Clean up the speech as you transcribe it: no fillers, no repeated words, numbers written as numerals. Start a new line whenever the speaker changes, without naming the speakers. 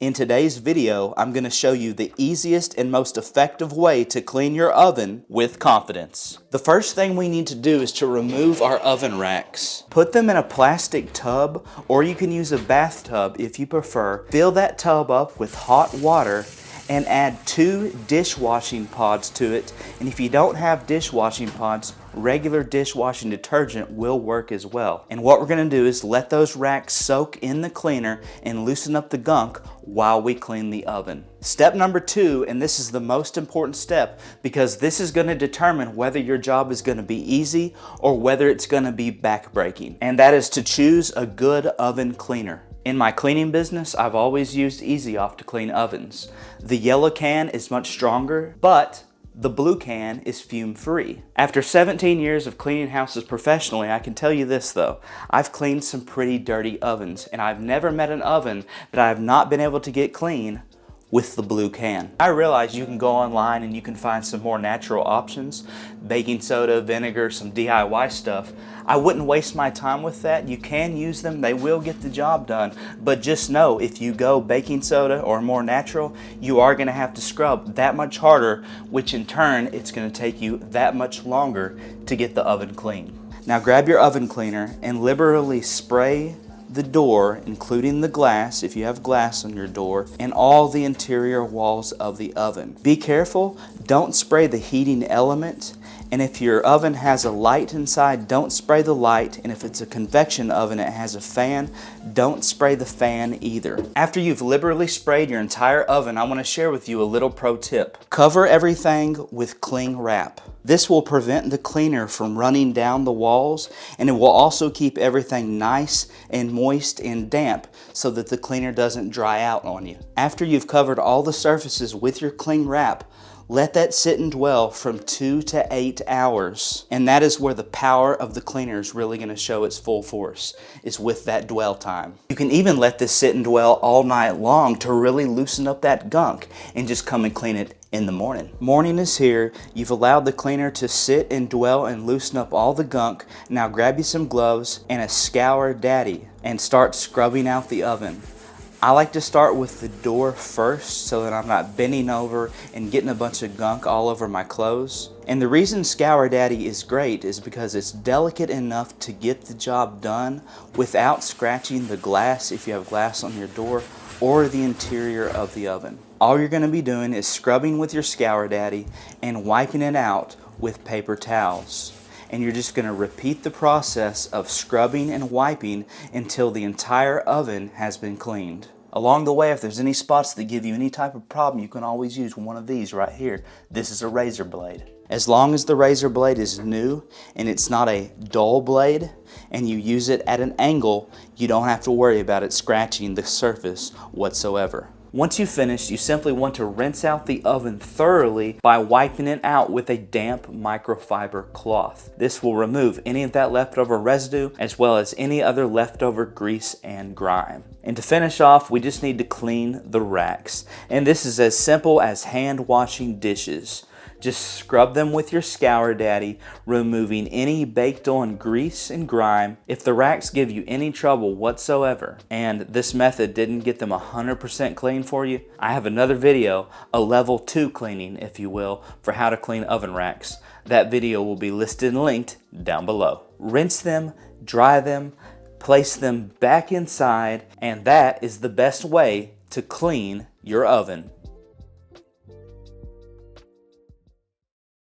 In today's video, I'm going to show you the easiest and most effective way to clean your oven with confidence. The first thing we need to do is to remove our oven racks. Put them in a plastic tub, or you can use a bathtub if you prefer. Fill that tub up with hot water and add 2 dishwashing pods to it. And if you don't have dishwashing pods, regular dishwashing detergent will work as well. And what we're gonna do is let those racks soak in the cleaner and loosen up the gunk while we clean the oven. Step number 2, and this is the most important step because this is gonna determine whether your job is gonna be easy or whether it's gonna be backbreaking. And that is to choose a good oven cleaner. In my cleaning business, I've always used Easy Off to clean ovens. The yellow can is much stronger, but the blue can is fume-free. After 17 years of cleaning houses professionally, I can tell you this though, I've cleaned some pretty dirty ovens, and I've never met an oven that I have not been able to get clean with the blue can. I realize you can go online and you can find some more natural options, baking soda, vinegar, some DIY stuff. I wouldn't waste my time with that. You can use them, they will get the job done, but just know if you go baking soda or more natural, you are gonna have to scrub that much harder, which in turn, it's gonna take you that much longer to get the oven clean. Now grab your oven cleaner and liberally spray the door, including the glass, if you have glass on your door, and all the interior walls of the oven. Be careful, don't spray the heating element, and if your oven has a light inside, don't spray the light, and if it's a convection oven it has a fan, don't spray the fan either. After you've liberally sprayed your entire oven, I want to share with you a little pro tip. Cover everything with cling wrap. This will prevent the cleaner from running down the walls, and it will also keep everything nice and moist and damp so that the cleaner doesn't dry out on you. After you've covered all the surfaces with your cling wrap, let that sit and dwell from 2 to 8 hours. And that is where the power of the cleaner is really going to show its full force, is with that dwell time. You can even let this sit and dwell all night long to really loosen up that gunk and just come and clean it in the morning. Morning is here. You've allowed the cleaner to sit and dwell and loosen up all the gunk. Now grab you some gloves and a 𝗥𝗢𝗘𝗢 and start scrubbing out the oven. I like to start with the door first so that I'm not bending over and getting a bunch of gunk all over my clothes. And the reason 𝗥𝗢𝗘𝗢 is great is because it's delicate enough to get the job done without scratching the glass if you have glass on your door or the interior of the oven. All you're going to be doing is scrubbing with your 𝗥𝗢𝗘𝗢 and wiping it out with paper towels. And you're just going to repeat the process of scrubbing and wiping until the entire oven has been cleaned. Along the way, if there's any spots that give you any type of problem, you can always use one of these right here. This is a razor blade. As long as the razor blade is new and it's not a dull blade and you use it at an angle, you don't have to worry about it scratching the surface whatsoever. Once you've finished, you simply want to rinse out the oven thoroughly by wiping it out with a damp microfiber cloth. This will remove any of that leftover residue as well as any other leftover grease and grime. And to finish off, we just need to clean the racks. And this is as simple as hand washing dishes. Just scrub them with your 𝗥𝗢𝗘𝗢, removing any baked on grease and grime. If the racks give you any trouble whatsoever, and this method didn't get them 100% clean for you, I have another video, a level 2 cleaning, if you will, for how to clean oven racks. That video will be listed and linked down below. Rinse them, dry them, place them back inside, and that is the best way to clean your oven.